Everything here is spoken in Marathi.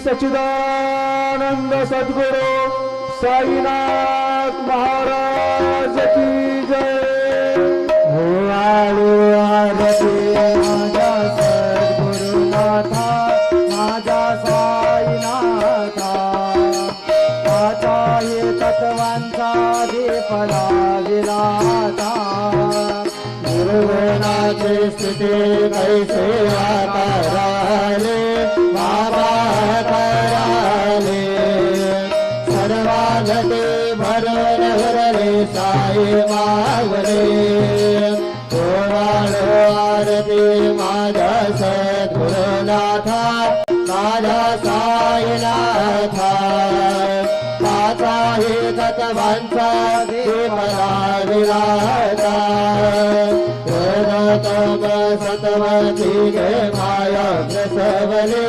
सच्चिदानंद सद्गुरु साईनाथ महाराज की जय। हो आलो आरती माझ्या सद्गुरुनाथा माझ्या साईनाथा माझा हे तत्वांचा दीप लाविलाता गुरुनाचे स्तुती कैसे आकाराले बाबा कराले सर्वांगते भरून भरले साई मावले गोवाळो आरती माझ्या सद्गुरुनाथा माझ्या साईनाथा माझा हे तत्वांचा दीप लाविलाता तम सतमती गे माया प्रसवले